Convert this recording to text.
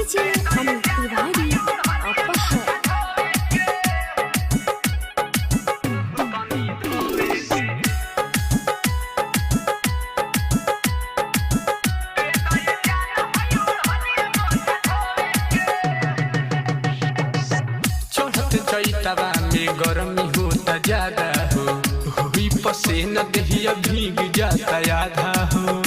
DJ Amit Tiwari अपहर। चैतवा में गर्मी होता ज्यादा हो, हुई पसीना दहिया भीग जाता आधा हो।